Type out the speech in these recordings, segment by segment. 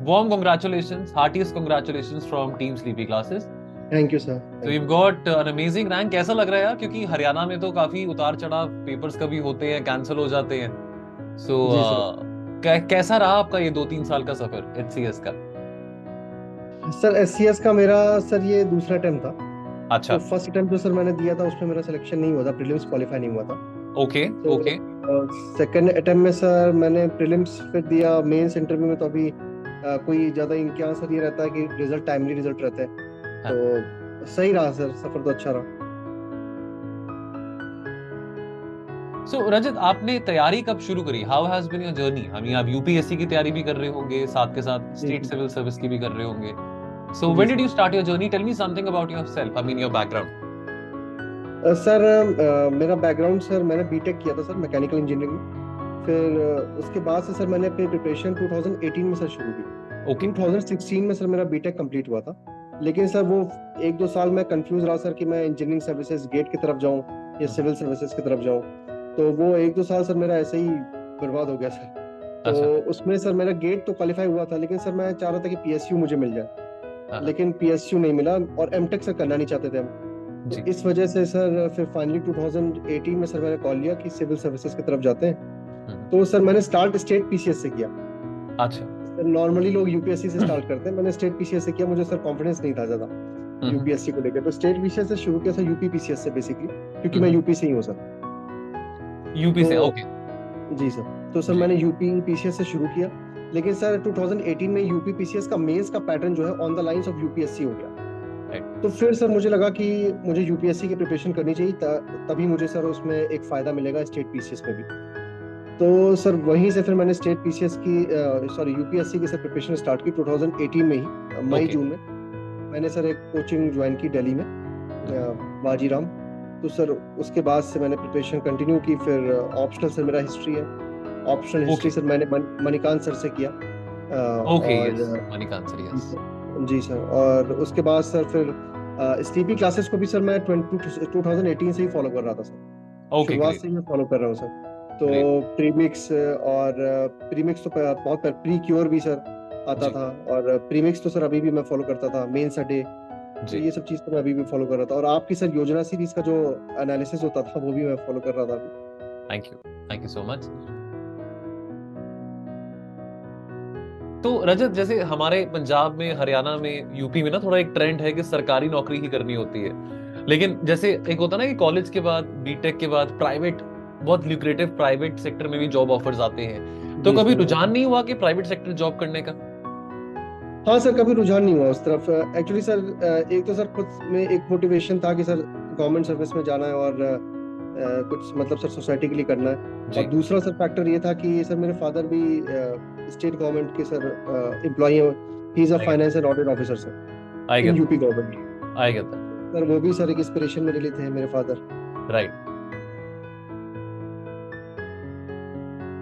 warm congratulations, heartiest congratulations from Team Sleepy Classes. Thank you sir. So you've got an amazing rank. कैसा लग रहा है यार, क्योंकि हरियाणा में तो काफी उतार चढ़ाव पेपर्स कभी होते हैं, कैंसिल हो जाते हैं। So जी सर। कैसा रहा आपका ये 2-3 साल का सफर HCS का? सर एससीएस का मेरा सर ये दूसरा अटेम्प्ट था। अच्छा, तो फर्स्ट अटेम्प्ट जो सर मैंने दिया था उसमें मेरा सिलेक्शन नहीं हुआ था, प्रीलिम्स क्वालिफाई नहीं हुआ था। ओके तो ओके। सेकंड अटेम्प्ट में सर मैंने प्रीलिम्स फिर दिया, मेंस इंटरव्यू में तो अभी कोई ज़्यादा इनके यहाँ सर ये रहता है कि रिजल्ट टाइमली रिजल्ट रहते हैं। हाँ। तो सही रहा सर, सफर तो अच्छा रहा। So रजत, आपने तैयारी कब शुरू करी? How has been your journey? I mean आप यूपीएससी की तैयारी भी कर रहे होंगे, साथ के साथ जी स्टेट जी। सिविल सर्विस की भी कर रहे होंगे। So जी when did sir. you start your journey? Tell me something about yourself. I mean your background. Sir मेरा बैकग्राउंड सर, मैंने बीटेक किया था सर मैकेनिकल इंजीनियरिंग में। फिर उसके बाद से सर मैंने अपनी प्रिपरेशन 2018 में सर शुरू की। Okay. 2016 में सर मेरा बीटेक कंप्लीट हुआ था। लेकिन सर वो 1-2 साल मैं कंफ्यूज रहा सर कि मैं इंजीनियरिंग सर्विसेज गेट की तरफ जाऊं या सिविल सर्विसेज की तरफ जाऊं। तो वो 1-2 साल सर मेरा ऐसे ही बर्बाद हो गया सर। तो अच्छा। उसमें सर मेरा गेट तो क्वालिफाई हुआ था, लेकिन सर मैं चाह रहा था कि पीएसयू मुझे मिल जाए, हाँ, लेकिन पीएसयू नहीं मिला और एमटेक सर करना नहीं चाहते थे हम। तो जी। इस वजह से सर फिर फाइनली 2018 में सर मैंने कॉल लिया कि सिविल सर्विसेज की तरफ जाते हैं। तो सर मैंने स्टार्ट स्टेट पीसीएस से किया। अच्छा। सर नॉर्मली लोग यूपीएससी से स्टार्ट करते हैं, मैंने स्टेट पीसीएस से किया। मुझे सर कॉन्फिडेंस नहीं था ज्यादा यूपीएससी को लेकर, तो स्टेट पीसीएस से शुरू किया सर, यूपी पीसीएस से बेसिकली, क्योंकि मैं यूपी से ही हूँ सर। यूपी से, तो ओके। जी सर, तो सर जी। मैंने यूपी पीसीएस से शुरू किया। लेकिन सर 2018 में यूपी पीसीएस का मेंस का पैटर्न जो है on the lines of UPSC हो गया। तो फिर सर मुझे लगा कि मुझे यूपीएससी की प्रिपरेशन करनी चाहिए, तभी मुझे सर उसमें एक फायदा मिलेगा स्टेट पीसीएस में भी। तो सर वहीं से फिर मैंने स्टेट पीसीएस की सॉरी यूपीएससी की सर प्रिपरेशन स्टार्ट की 2018 में ही, मई जून में। मैंने सर एक कोचिंग ज्वाइन की दिल्ली में, बाजीराम। तो सर उसके बाद से मैंने प्रिपरेशन कंटिन्यू की। फिर ऑप्शनल सर मेरा हिस्ट्री है, ऑप्शनल हिस्ट्री सर मैंने मणिकांत सर से किया। ओके, और यस, मणिकांत सर, यस। जी सर, और उसके बाद सर फिर स्लीपी क्लासेस को भी सर मैं 2018 से ही फॉलो कर रहा था सर। ओके, शुरुआत ग्रेट से ही मैं फॉलो कर रहा हूँ सर। तो ग्रेट। प्रीमिक्स, और प्रीमिक्स तो बहुत प्री क्योर भी सर आता जी था, और प्रीमिक्स तो सर अभी भी मैं फॉलो करता था, मेंस डे। तो जी। ये सब चीज़ तो मैं अभी भी फॉलो कर रहा था, और आपकी सर योजना सीरीज का जो एनालिसिस होता था वो भी मैं फॉलो कर रहा था अभी। Thank you so much. तो रजत, जैसे हमारे पंजाब में, हरियाणा में, यूपी में ना थोड़ा एक ट्रेंड है कि सरकारी नौकरी ही करनी होती है। लेकिन जैसे एक होता ना कि कॉलेज के बाद, बीटेक के बाद प्राइवेट, बहुत ल्यूक्रेटिव प्राइवेट सेक्टर में भी जॉब ऑफर्स आते हैं। तो जी कभी सर। रुझान नहीं हुआ कि प्राइवेट सेक्टर जॉब करने का? हाँ सर, कभी रुझान नहीं हुआ उस तरफ एक्चुअली सर। एक तो सर खुद में एक मोटिवेशन था कि सर गवर्नमेंट सर्विस में जाना है, और कुछ मतलब सर सोसाइटी के लिए करना है। जी। और दूसरा सर फैक्टर ये था कि सर मेरे फादर भी स्टेट गवर्नमेंट के सर एम्प्लॉई हैं। He is a I get finance and audit officer sir I in get UP government. I get sir वो भी सर एक इंस्पिरेशन मेरे लिए थे, मेरे फादर। राइट।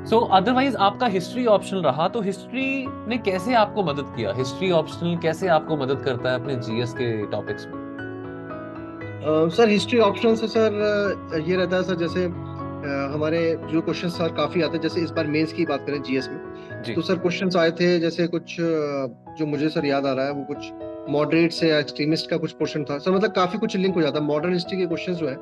सो अदरवाइज आपका हिस्ट्री ऑप्शनल रहा, तो हिस्ट्री ने कैसे आपको मदद किया? हिस्ट्री ऑप्शनल कैसे आपको मदद करता है अपने जीएस के टॉपिक्स में? सर हिस्ट्री ऑप्शनल से सर ये रहता है सर, जैसे हमारे जो क्वेश्चन सर काफी आते हैं, जैसे इस बार मेंस की बात करें जीएस में, जी। तो सर क्वेश्चंस आए थे जैसे कुछ जो मुझे सर याद आ रहा है वो कुछ मॉडरेट से या एक्सट्रीमिस्ट का कुछ क्वेश्चन था सर। मतलब काफी कुछ लिंक हो जाता है। मॉडर्न हिस्ट्री के क्वेश्चंस जो है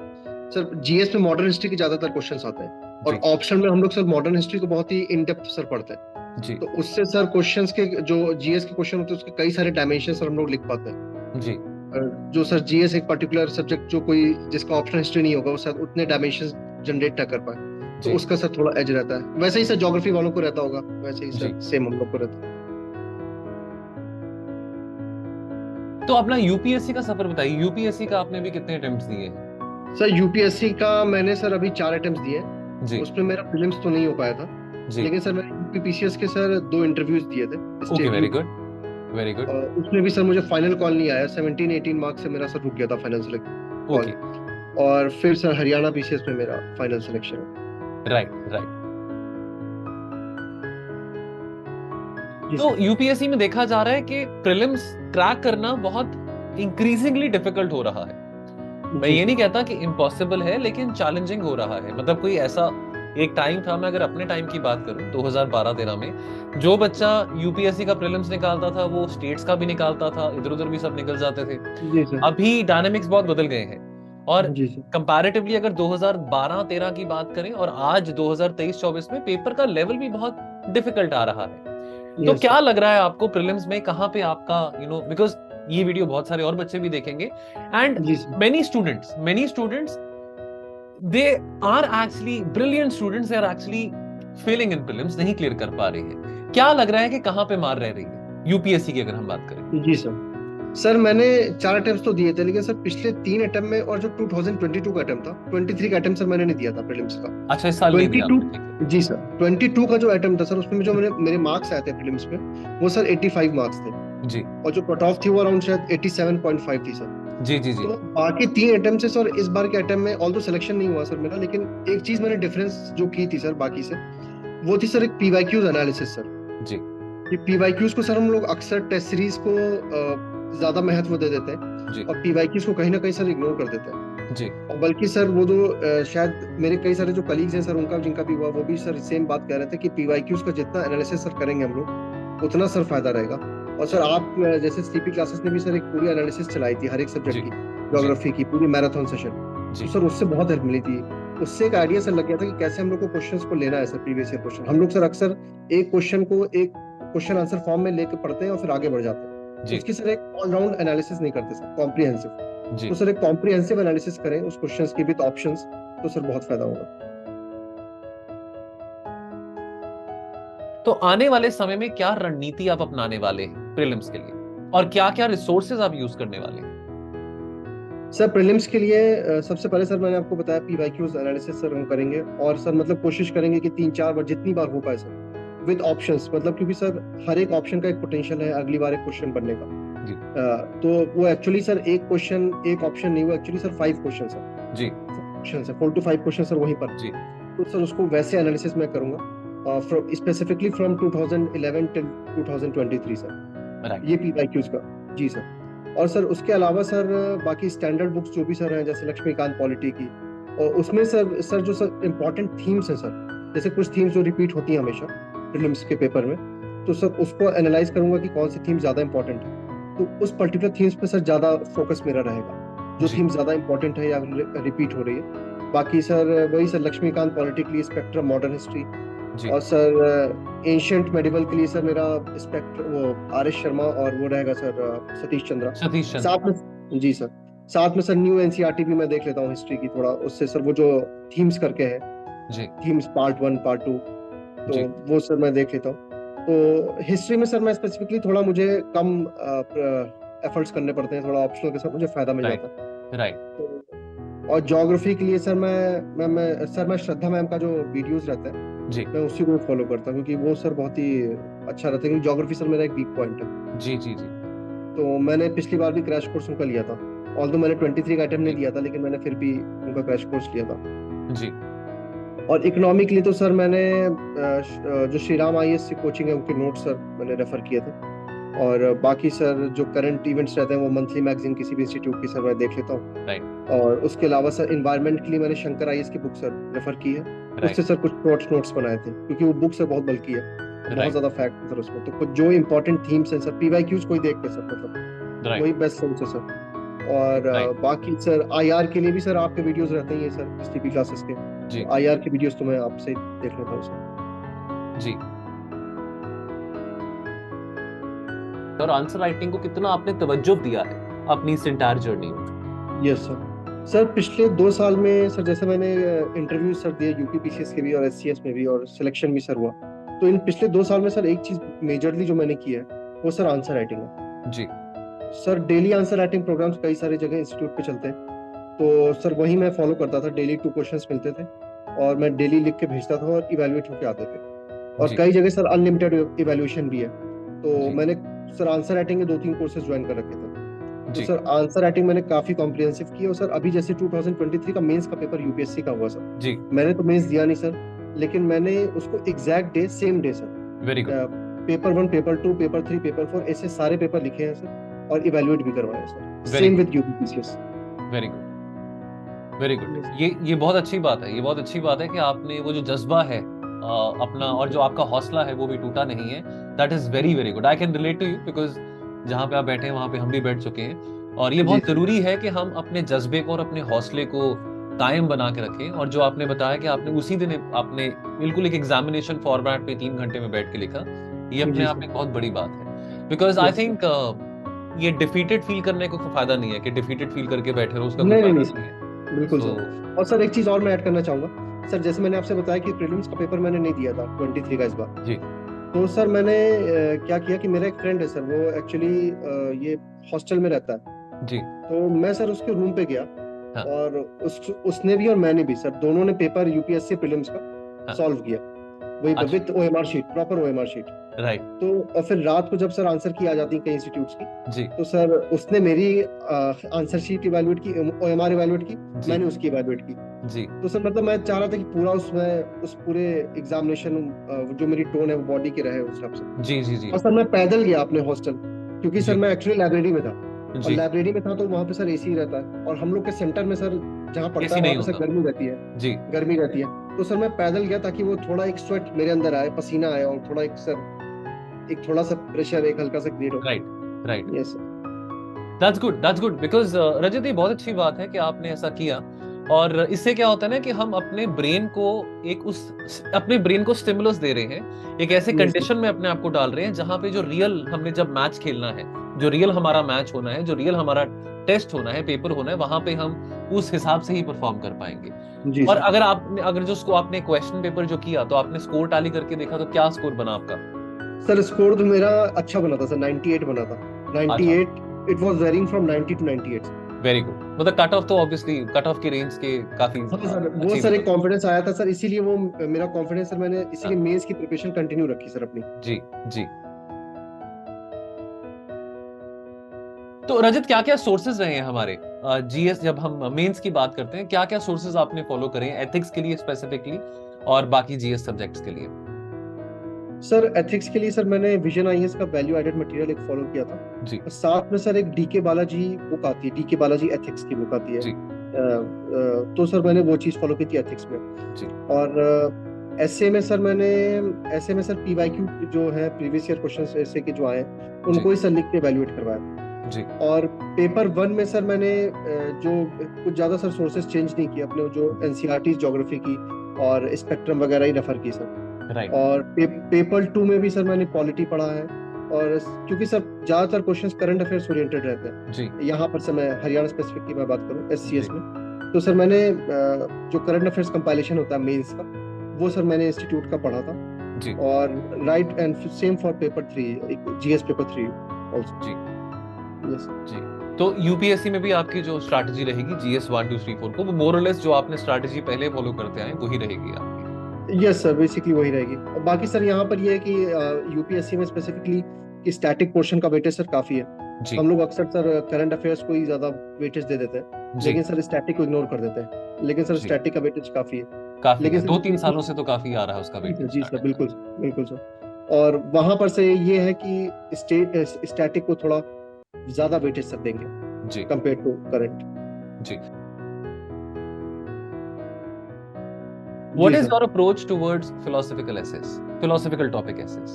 सर, जीएस में मॉडर्न हिस्ट्री के ज्यादातर क्वेश्चंस आते हैं, और जी ऑप्शन में हम लोग सर मॉडर्न हिस्ट्री को बहुत ही इन डेप्थ सर पढ़ते हैं। जी तो उससे सर क्वेश्चंस के जो जीएस के क्वेश्चन होते हैं उसके कई सारे डायमेंशन सर हम लोग लिख पाते हैं। जी। जो सर जीएस एक पर्टिकुलर सब्जेक्ट जो कोई जिसका ऑप्शन हिस्ट्री नहीं होगा वो सर उतने डायमेंशन जनरेट ना कर पाए, तो जी उसका सर थोड़ा एज रहता है। वैसे ही सर ज्योग्राफी वालों को रहता होगा, वैसे ही जी। सर सेम हम लोग को रहता है। तो अपना यूपीएससी का सफर बताइए। यूपीएससी का आपने भी कितने अटेम्प्ट्स दिए हैं? सर यूपीएससी का मैंने सर अभी 4 अटेम्प्ट्स दिए हैं। जी उसमें मेरा प्रीलिम्स तो नहीं हो पाया था, जी। लेकिन सर मैंने यूपीपीसीएस के सर 2 इंटरव्यूज दिए थे okay, state very UP. Good very good. उसमें भी सर मुझे फाइनल कॉल नहीं आया, 17-18 मार्क्स से मेरा सर रुक गया था फाइनल सेलेक्ट ओके, कॉल। और फिर सर हरियाणा पीसीएस में मेरा फाइनल सिलेक्शन है। Right right. जी तो सर। यूपीएससी में देखा जा रहा है कि प्रीलिम्स क्रैक करना बहुत इंक्रीजिंगली डिफिकल्ट हो रहा है। मैं जी ये नहीं सर। कहता कि इम्पॉसिबल है, लेकिन चैलेंजिंग हो रहा है। मतलब कोई ऐसा एक टाइम था, मैं अगर अपने टाइम की बात करूं 2012-13 में, जो बच्चा यूपीएससी का प्रीलिम्स निकालता था वो स्टेट्स का भी निकालता था, इधर उधर भी सब निकल जाते थे। जी सर। अभी डायनेमिक्स बहुत बदल गए हैं, और जी सर। कंपैरेटिवली अगर 2012-13 की बात करें और आज 2023-24 में, पेपर का लेवल भी बहुत डिफिकल्ट आ रहा है। तो यस क्या सर। लग रहा है आपको प्रीलिम्स में कहाँ पे आपका बिकॉज ये वीडियो बहुत सारे और बच्चे भी देखेंगे, एंड जी sir. many students they are actually brilliant students, they are actually failing in prelims, नहीं क्लियर कर पा रहे हैं। क्या लग रहा है कि कहाँ पे मार रह रही है यूपीएससी की अगर हम बात करें? जी सर। सर मैंने 4 अटेम्प्ट तो दिए थे, लेकिन सर पिछले 3 अटेम्प्ट में, और जो 2022 का अटेम्प्ट था, 23 का अटेम्प्ट सर मैंने नहीं दिया था प्रीलिम्स का। अच्छा, इस साल नहीं दिया 22, आपने, ठीक है। जी सर, 22 का जो अटेम्प्ट था सर, उसमें जो मेरे मार्क्स आए थे प्रीलिम्स में, वो सर 85 मार्क्स थे, जी और जो कट ऑफ थी वो अराउंड शायद 87.5 थी सर। जी जी जी तो बाकी 3 अटेम्प्ट से सर, इस बार के अटेम्प्ट में ऑल्दो सिलेक्शन नहीं हुआ सर मेरा, लेकिन एक चीज मैंने डिफरेंस जो की थी सर बाकी से, वो थी सर एक पीवाईक्यूज एनालिसिस सर। जी ये पीवाईक्यूज को सर हम लोग अक्सर टेस्ट सीरीज को ज्यादा महत्व दे देते हैं, जी और पीवाईक्यूज को कहीं ना कहीं सर इग्नोर कर देते हैं। जी और बल्कि सर वो जो शायद मेरे कई सारे जो कलीग्स हैं सर, उनका जिनका भी हुआ, वो भी सर सेम बात कह रहे थे कि पीवाईक्यूज का जितना एनालिसिस सर करेंगे हम लोग, उतना सर फायदा रहेगा। और सर आप जैसे सीपी क्लासेस ने भी सर एक पूरी एनालिसिस चलाई थी हर एक जी सब्जेक्ट की, जी ज्योग्राफी की पूरी मैराथन सेशन, जी तो सर उससे बहुत हेल्प मिली थी। उससे एक आइडिया सर लग गया था कि कैसे हम लोग को क्वेश्चंस को लेना है सर, प्रीवियस ईयर क्वेश्चन। हम लोग सर अक्सर एक क्वेश्चन को एक क्वेश्चन आंसर फॉर्म में लेके पढ़ते हैं और फिर आगे बढ़ जाते हैं, जी उसकी सर एक ऑलराउंड एनालिसिस नहीं करते सर, कॉम्प्रिहेंसिव। जी। तो सर एक कॉम्प्रिहेंसिव एनालिसिस करें उस क्वेश्चंस की विद ऑप्शंस, तो सर बहुत फायदा होगा। तो आने वाले समय में क्या रणनीति आप अपनाने वाले हैं प्रीलिम्स के लिए, और क्या क्या रिसोर्सेज आप यूज करने वाले हैं? सर प्रीलिम्स के लिए सबसे पहले सर मैंने आपको बताया पीवाईक्यूज एनालिसिस सर हम करेंगे, और सर मतलब कोशिश करेंगे कि 3-4 बार, जितनी बार हो पाए सर, विद ऑप्शंस, मतलब क्योंकि सर हर एक ऑप्शन का एक पोटेंशियल है अगली बार एक क्वेश्चन बनने का। जी तो वो एक्चुअली सर एक क्वेश्चन एक ऑप्शन नहीं, वो एक्चुअली सर 5 क्वेश्चन है, जी क्वेश्चन है 4 to 5 क्वेश्चन सर वहीं पर। जी। तो सर उसको वैसे एनालिसिस मैं करूंगा, specifically from 2011 till 2023 sir, right. ये पीवाईक्यूज का। जी सर। और सर उसके अलावा सर बाकी स्टैंडर्ड बुक्स जो भी सर हैं, जैसे लक्ष्मीकांत पॉलिटी की, और उसमें सर जो सर इम्पोर्टेंट थीम्स हैं सर, जैसे कुछ थीम्स जो रिपीट होती हैं हमेशा प्रीलिम्स के पेपर में, तो सर उसको एनालाइज करूंगा कि कौन सी थीम ज्यादा इंपॉर्टेंट है, तो उस पर्टिकुलर थीम्स पे सर ज्यादा फोकस मेरा रहेगा, जो जी थीम ज्यादा इंपॉर्टेंट है या रिपीट हो रही है। बाकी सर वही सर लक्ष्मीकांत पॉलिटी के लिए स्पेक्ट्रम मॉडर्न हिस्ट्री, जी और सर एंशियंट मेडिवल के लिए सर मेरा स्पेक्ट्र वो आर.एस. शर्मा, और वो रहेगा सर सतीश चंद्रा। सतीश चंद्र। साथ में जी सर, साथ में सर न्यू एनसीईआरटी भी मैं देख लेता हूँ हिस्ट्री की थोड़ा, उससे सर वो जो थीम्स करके है, जी थीम्स पार्ट 1 पार्ट 2, जी तो वो सर मैं देख लेता हूँ। तो हिस्ट्री में सर मैं स्पेसिफिकली थोड़ा मुझे कम एफर्ट्स करने पड़ते हैं, थोड़ा ऑप्शनल के साथ मुझे फायदा मिल राइट जाता है। राइट। तो और ज्योग्राफी के लिए सर मैं श्रद्धा मैम का जो वीडियोस रहता है, जी मैं उसी को फॉलो करता हूँ, क्योंकि वो सर बहुत ही अच्छा रहता है, क्योंकि ज्योग्राफी सर मेरा एक वीक पॉइंट है। जी जी जी तो मैंने पिछली बार भी क्रैश कोर्स उनका लिया था, ऑल्दो मैंने 23 का अटेम्प्ट नहीं जी दिया था, लेकिन मैंने फिर भी उनका क्रैश कोर्स लिया था। जी और इकोनॉमी के लिए तो सर मैंने जो श्रीराम आईएएस की कोचिंग है उनके नोट्स सर मैंने रेफर किए थे, और बाकी सर जो करंट इवेंट्स रहते हैं वो मंथली मैगजीन किसी भी इंस्टीट्यूट की सर मैं देख लेता हूँ। राइट और उसके अलावा सर इन्वायरमेंट के लिए मैंने शंकर आईएएस की बुक सर रेफर की है, उससे राइट सर कुछ शॉर्ट नोट्स बनाए थे, क्योंकि वो बुक सर बहुत बल्की है, बहुत राइट ज्यादा फैक्ट है सर उसमें, तो कुछ जो इंपॉर्टेंट थीम्स हैं सर, पीवाईक्यूज कोई देख के सर, मतलब राइट वही बेस्ट सोर्स है सर। और राइट। बाकी सर आईआर के लिए भी सर आपके वीडियोस रहते ही हैं सर स्टीपी क्लासेस के, जी आईआर के वीडियोस तो मैं आपसे देख लेता हूँ सर। जी। और आंसर राइटिंग को कितना आपने तवज्जो दिया है अपनी इस एंटायर जर्नी में? Yes sir. सर पिछले 2 साल में सर, जैसे मैंने इंटरव्यू सर दिए यूपी पीसीएस के भी और एससीएस में भी, और सिलेक्शन भी सर हुआ, तो इन पिछले 2 साल में सर एक चीज मेजरली जो मैंने की है वो सर आंसर राइटिंग है। जी sir daily answer writing programmes कई सारी जगह इंस्टीट्यूट पे चलते हैं, तो सर वही मैं फॉलो करता था, डेली 2 क्वेश्चंस मिलते थे, और मैं डेली लिख के भेजता था और इवेल्युएट होके आते थे। और जी कई जगह सर अनलिमिटेड इवेल्युएशन भी है, तो जी मैंने सर आंसर राइटिंग के 2-3 कोर्सेज ज्वाइन कर रखे थे। तो जी सर आंसर राइटिंग मैंने काफी कॉम्प्रिहेंसिव की, और सर अभी जैसे 2023 का मेंस का पेपर यूपीएससी का हुआ सर, जी। मैंने तो मेंस दिया नहीं सर, लेकिन मैंने उसको exact day same day sir, very good. Paper 1 paper 2 paper 3 paper 4 ऐसे सारे पेपर लिखे हैं सर, और इवेल्युएट भी करवाए हैं sir, very same good with UPPCS. Very good. Very good. ये बहुत अच्छी बात है, ये बहुत अच्छी बात है कि आपने वो जो जज्बा है अपना, और जो आपका हौसला है वो भी टूटा नहीं है। That is very very good. I can relate to you, because जहाँ पे आप बैठे हैं वहां पे हम भी बैठ चुके हैं, और ये बहुत जरूरी है कि हम अपने जज्बे को और अपने हौसले को कायम बना के रखें। और जो आपने बताया कि आपने उसी दिन आपने बिल्कुल एक एग्जामिनेशन फॉर्मेट पे 3 घंटे में बैठ के लिखा, ये अपने आप में एक बहुत बड़ी बात है। बिकॉज आई थिंक ये डिफीटेड फील करने को फायदा नहीं है कि डिफीटेड फील करके बैठे रहो, उसका कोई नहीं फायदा नहीं नहीं है। बिल्कुल सर। और सर एक चीज और मैं ऐड करना चाहूंगा सर, जैसे मैंने आपसे बताया कि प्रीलिम्स का पेपर मैंने नहीं दिया था 23 का इस बार जी तो सर मैंने क्या किया कि मेरा एक फ्रेंड है सर, वो एक्चुअली ये हॉस्टल में रहता है। जी तो मैं सर उसके रूम पे गया हाँ और उसने भी और मैंने भी सर दोनों ने पेपर यूपीएससी प्रीलिम्स का हाँ सॉल्व किया, वही अच्छा with OMR sheet, proper OMR sheet. Right तो और फिर रात को जब सर आंसर की आ जाती है कई इंस्टीट्यूट्स की, जी तो सर उसने मेरी आंसर शीट इवैल्यूएट की, ओएमआर इवैल्यूएट की, जी मैंने उसकी इवैल्यूएट की। जी तो सर मतलब मैं चाह रहा था कि पूरा उसमें उस पूरे एग्जामिनेशन जो मेरी टोन है वो बॉडी की रहे उस हिसाब से। जी जी जी और सर मैं पैदल गया अपने हॉस्टल, क्योंकि सर जी मैं एक्चुअली लाइब्रेरी में था, और जी लाइब्रेरी में था तो वहाँ पे सर एसी रहता है, और हम लोग के सेंटर में सर जहाँ पड़ता ऐसी है वहाँ नहीं पे सर होता। गर्मी रहती है, जी गर्मी रहती है। तो सर मैं पैदल गया ताकि वो थोड़ा एक स्वेट मेरे अंदर आए, पसीना आए, और थोड़ा एक सर एक थोड़ा सा प्रेशर एक हल्का सा क्रिएट हो। Right right. Yes sir. That's good because Rajat, ये बहुत अच्छी बात है कि आपने ऐसा किया। और इससे क्या होता है ना कि हम अपने ब्रेन को अपने ब्रेन को स्टिमुलस दे रहे हैं, एक ऐसे यस कंडीशन में अपने आप को डाल रहे हैं जहां पे जो रियल हमने जब मैच खेलना है, जो रियल हमारा मैच होना है, जो रियल हमारा टेस्ट होना है, पेपर होना है, वहां पे हम उस हिसाब से ही परफॉर्म कर पाएंगे। जी और सर। अगर जो उसको आपने क्वेश्चन पेपर जो किया तो आपने स्कोर टैली करके देखा, तो क्या स्कोर बना आपका? सर स्कोर तो मेरा अच्छा बना था सर, 98 बना था। अच्छा 98, it was varying from 90 to 98। Very good. मतलब कट ऑफ तो ऑब्वियसली कट ऑफ की रेंज के काफी हाँ सर, वो अचीव सर हुआ। एक कॉन्फिडेंस आया था सर, इसीलिए वो मेरा कॉन्फिडेंस सर, मैंने हाँ, इसीलिए मेंस की प्रिपरेशन कंटिन्यू रखी सर अपनी। जी जी। तो रजत, क्या क्या सोर्सेज रहे हैं हमारे जीएस, जब हम मेंस की बात करते हैं, क्या क्या सोर्सेज आपने फॉलो करे एथिक्स के लिए स्पेसिफिकली, और बाकी जीएस सब्जेक्ट्स के लिए? सर एथिक्स के लिए सर मैंने विजन आईएएस का वैल्यू एडेड मटेरियल एक फॉलो किया था। जी और साथ में सर एक डीके बालाजी बुक आती है, डीके बालाजी एथिक्स की बुक आती है। जी तो सर मैंने वो चीज फॉलो की थी एथिक्स में। जी और एसए में सर मैंने एसए में सर पीवाईक्यू जो है प्रीवियस ईयर क्वेश्चंस एसए के जो आए जी उनको ही सर लिख के एवेल्युएट करवाया। जी और पेपर 1 में सर मैंने जो कुछ ज्यादा सर सोर्सेज चेंज नहीं किए, अपने जो एनसीईआरटी ज्योग्राफी की और स्पेक्ट्रम वगैरह ही रेफर की सर। राइट और पेपर 2 में भी सर मैंने पॉलिटी पढ़ा है। और क्योंकि सर ज्यादातर क्वेश्चंस करंट अफेयर्स ओरिएंटेड रहते हैं, जी यहाँ पर सर मैं हरियाणा स्पेसिफिक की मैं बात करूँ जी एससीएस में, तो सर मैंने जो करंट अफेयर्स कंपाइलेशन होता है मेंस का, वो सर मैंने इंस्टीट्यूट का पढ़ा था। जी और right and same for paper 3, GS paper 3 also. जी यस जी। तो यूपीएससी में भी आपकी जो स्ट्रैटेजी रहेगी जीएस 1 2 3 4 को, वो मोर और लेस जो आपने स्ट्रैटेजी पहले फॉलो करते आए वही रहेगी आपकी? यस सर, बेसिकली वही रहेगी। और बाकी सर यहाँ पर ये है कि यूपीएससी में स्पेसिफिकली कि स्टैटिक पोर्शन का वेटेज सर काफी है। जी हम लोग अक्सर सर करंट अफेयर्स को ही ज्यादा वेटेज दे देते हैं, जी लेकिन सर स्टैटिक को इग्नोर कर देते हैं, लेकिन सर जी स्टैटिक का वेटेज काफी है। काफी लेकिन है, सर 2 3 सालों से तो काफी आ रहा है उसका जी सर, वेटेज जी सर, बिल्कुल स्टार्टिंग बिल्कुल सर। और वहां पर से ये है कि स्टैटिक को थोड़ा ज्यादा वेटेज सर देंगे में। जी कंपेयर टू करंट। जी। What जी is सर। your approach towards philosophical essays, philosophical topic essays?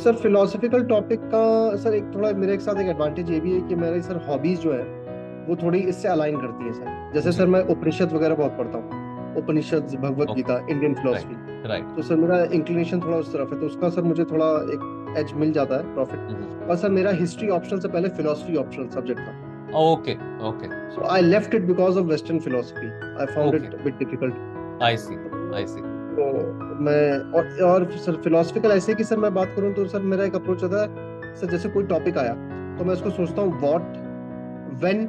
Sir philosophical topic का सर एक थोड़ा मेरे साथ एक एडवांटेज ये भी है कि मेरी सर हॉबीज जो है वो थोड़ी इससे अलाइन करती है सर। जैसे जी सर मैं उपनिषद वगैरह बहुत पढ़ता हूँ, Upanishad, Bhagavad okay Gita, Indian right philosophy. Right तो सर मेरा इंक्लिनेशन थोड़ा उस तरफ है, तो उसका सर मुझे थोड़ा एक एज मिल जाता है, प्रॉफिट। और सर मेरा हिस्ट्री ऑप्शनल से पहले फिलोसफी ऑप्शनल सब्जेक्ट था। Okay okay so I left it because of western philosophy, I found okay it bit difficult. I see I see तो मैं और सर फिलोसफिकल ऐसे कि सर मैं बात करूं तो सर मेरा एक अप्रोच होता है सर, जैसे कोई टॉपिक आया तो मैं उसको सोचता हूँ व्हाट, व्हेन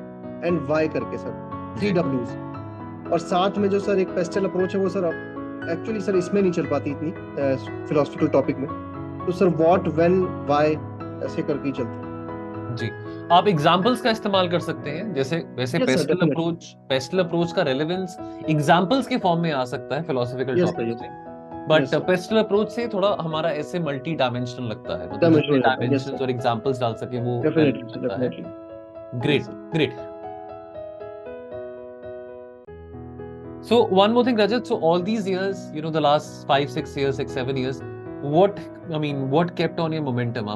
एंड व्हाई करके सर, 3 W's। और साथ में जो सर एक पेस्टल अप्रोच है वो सर एक्चुअली सर इसमें नहीं चल पाती इतनी फिलोसफिकल टॉपिक में, तो सर व्हाट, व्हेन, व्हाई ऐसे करके ही चलता है। जी। आप एग्जाम्पल्स का इस्तेमाल कर सकते हैं, जैसे वैसे yes sir, definitely. Pastel approach का रेलेवेंस एग्जाम्पल्स के फॉर्म में आ सकता है philosophical yes sir, topics yes में, बट सर, पेस्टल अप्रोच से थोड़ा हमारा ऐसे मल्टी डायमेंशनल लगता है, मतलब जितने डायमेंशन हो जाता है। यस डायमेंशंस सर, और एग्जाम्पल्स डाल सके वो डेफिनेटली रेलेवेंट सर, लगता है। Definitely. Great yes sir. Great. So one more thing, Rajat. So all these years, the last 5, 6 years, 6, 7 years, what kept on your momentum?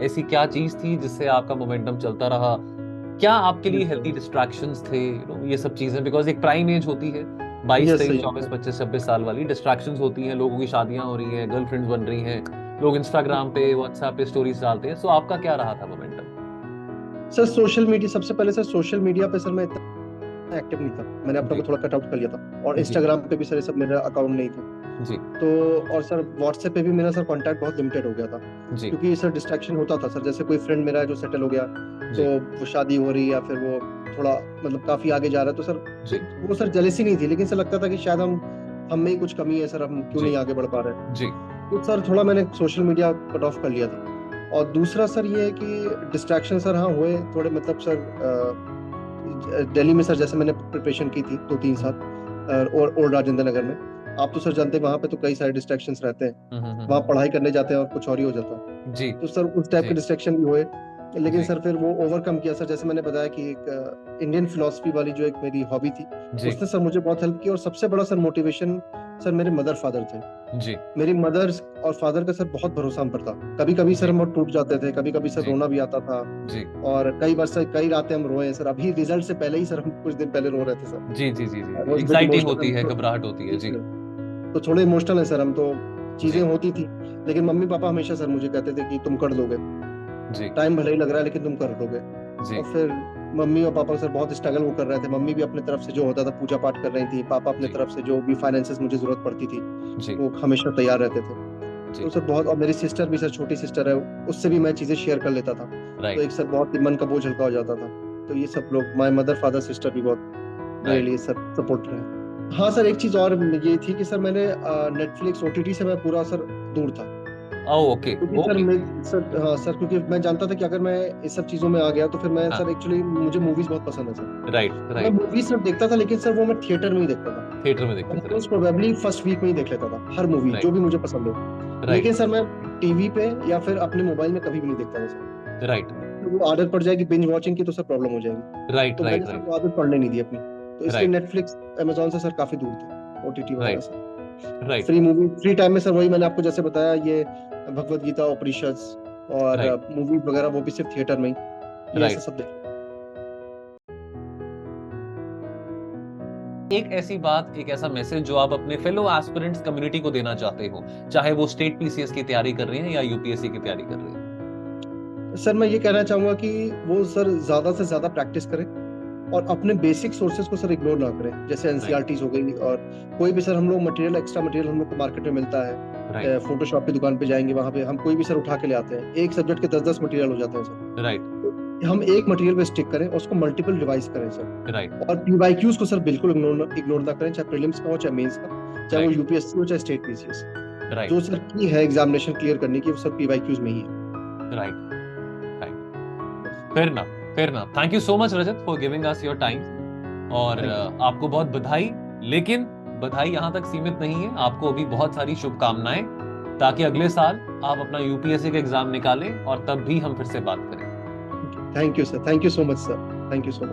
ऐसी क्या चीज थी जिससे आपका मोमेंटम चलता रहा? क्या आपके लिए हेल्थी डिस्ट्रैक्शंस थे? ये सब चीजें, बिकॉज एक प्राइम एज होती है 22, 23, 24, 25, 26 साल वाली, डिस्ट्रैक्शंस होती हैं, लोगों की शादियां हो रही हैं, गर्लफ्रेंड्स बन रही हैं, लोग इंस्टाग्राम पे, व्हाट्सएप पे स्टोरीज डालते हैं। सो आपका क्या रहा था मोमेंटम? सर सोशल मीडिया, सबसे पहले सर सोशल मीडिया पे सर मैं इतना एक्टिव नहीं था, मैंने अपने को थोड़ा कट आउट कर लिया था, और इंस्टाग्राम पे भी सर ये सब मेरा अकाउंट नहीं था जी। तो, और सर व्हाट्सएप पे भी मेरा सर कांटेक्ट बहुत लिमिटेड हो गया था जी। क्योंकि सर डिस्ट्रैक्शन होता था सर, जैसे कोई फ्रेंड मेरा जो सेटल हो गया तो वो शादी हो रही, या फिर वो थोड़ा मतलब काफी आगे जा रहा है, तो सर वो सर जेलेसी नहीं थी, लेकिन सर लगता था कि शायद हम में ही कुछ कमी है सर, हम क्यों नहीं आगे बढ़ पा रहे जी। तो सर थोड़ा मैंने सोशल मीडिया कट ऑफ कर लिया था। और दूसरा सर ये है कि डिस्ट्रैक्शन सर हाँ हुए थोड़े, मतलब सर दिल्ली में सर जैसे मैंने प्रिपरेशन की थी 2-3 साल और ओल्ड राजेंद्र नगर में, आप तो सर जानते हैं वहां पे तो कई सारे डिस्ट्रैक्शंस रहते हैं, वहां पढ़ाई करने जाते हैं और कुछ और ही हो जाता है जी। तो सर उस टाइप के डिस्ट्रैक्शन भी हुए, लेकिन जी। सर फिर वो ओवरकम किया सर। जैसे मैंने बताया कि एक इंडियन फिलोसफी वाली जो एक मेरी हॉबी थी, उसने सर मुझे बहुत हेल्प की, और सबसे बड़ा सर मोटिवेशन सर मेरे मदर फादर थे जी। मेरी मदर और फादर का सर बहुत भरोसा हम पर था। कभी कभी सर हम टूट जाते थे, कभी कभी सर रोना भी आता था जी। और कई बार सर कई रातें हम रोए सर, अभी रिजल्ट से पहले ही सर हम कुछ दिन पहले रो रहे थे सर। जी जी जी जी, एंजाइटी होती है, घबराहट होती है जी। तो थोड़े इमोशनल है सर हम तो, चीजें होती थी, लेकिन मम्मी पापा हमेशा सर मुझे कहते थे कि तुम कर लोगे जी, टाइम भले ही लग रहा है लेकिन तुम कर लोगे जी। और फिर मम्मी और पापा सर बहुत स्ट्रगल वो कर रहे थे, मम्मी भी अपने तरफ से जो होता था पूजा पाठ कर रही थी, पापा अपने तरफ से जो भी फाइनेंसेस मुझे जरूरत पड़ती थी वो हमेशा तैयार रहते थे तो सर बहुत। और मेरी सिस्टर भी सर, छोटी सिस्टर है, उससे भी मैं चीजें शेयर कर लेता था तो एक सर बहुत मन का बोझ हल्का हो जाता था। तो ये सब लोग, माय मदर फादर सिस्टर भी बहुत मेरे लिए सर सपोर्ट रहे। हाँ सर एक चीज और ये थी कि सर मैंने नेटफ्लिक्स ओटीटी से मैं पूरा सर दूर था। ओके क्योंकि सर हाँ सर, क्योंकि मैं जानता था कि अगर मैं इस सब चीजों में आ गया तो फिर मैं सर एक्चुअली मुझे मूवीज बहुत पसंद है सर। राइट। मैं मूवीज सर देखता था, लेकिन सर वो मैं थिएटर में ही देखता था, थिएटर में देखते थे, प्रोबेबली फर्स्ट वीक में ही देख लेता था हर मूवी जो भी मुझे पसंद हो। लेकिन सर मैं टीवी पे या फिर अपने मोबाइल में कभी भी नहीं देखता था सर। राइट। तो वो आदत पड़ जाएगी बिंज वॉचिंग की तो सर प्रॉब्लम हो जाएगी। राइट तो मैंने सर वो आदत पड़ने नहीं दी अपनी, तो इसलिए नेटफ्लिक्स अमेजोन से सर काफी दूर थे, ओटीटी वगैरह से। फ्री मूवी, फ्री टाइम में सर वही मैंने आपको जैसे बताया, ये भगवत गीता, उपनिषद और मूवी वगैरह, वो भी सिर्फ थिएटर में ही, ये सब देख। एक ऐसी बात, एक ऐसा मैसेज जो आप अपने फेलो एस्पिरेंट्स कम्युनिटी को देना चाहते हो, चाहे वो स्टेट पीसीएस की तैयारी कर रहे हैं या यूपीएससी की तैयारी कर रहे हैं? सर मैं ये कहना चाहूंगा कि वो सर ज्यादा से ज्यादा प्रैक्टिस करें और अपने बेसिक सोर्सेज को सर इग्नोर ना करें, जैसे एनसीईआरटीज हो गई, और कोई भी सर हम लोग मटेरियल, एक्स्ट्रा मटेरियल हम लोग को मार्केट में मिलता है, फोटोशॉप की दुकान पे जाएंगे, वहां पे हम कोई भी सर उठा के ले आते हैं, एक सब्जेक्ट के 10-10 मटेरियल हो जाते हैं सर। राइट। हम एक मटेरियल पे स्टिक करें, उसको मल्टीपल रिवाइज करें सर। राइट। और पीवाईक्यूज को सर बिल्कुल इग्नोर ना करें, चाहे प्रीलिम्स का हो चाहे मेंस का, चाहे वो यूपीएससी हो चाहे स्टेट पीसीएस। जो सर की है एग्जामिनेशन क्लियर करने की, वो सर पीवाईक्यूज में ही है। Right. Fair enough. Thank you so much, Rajat, for giving us your time. और आपको बहुत बधाई, लेकिन बधाई यहाँ तक सीमित नहीं है, आपको अभी बहुत सारी शुभकामनाएं, ताकि अगले साल आप अपना यूपीएससी का एग्जाम निकालें और तब भी हम फिर से बात करें। Thank you sir, thank you so much sir, thank you so much.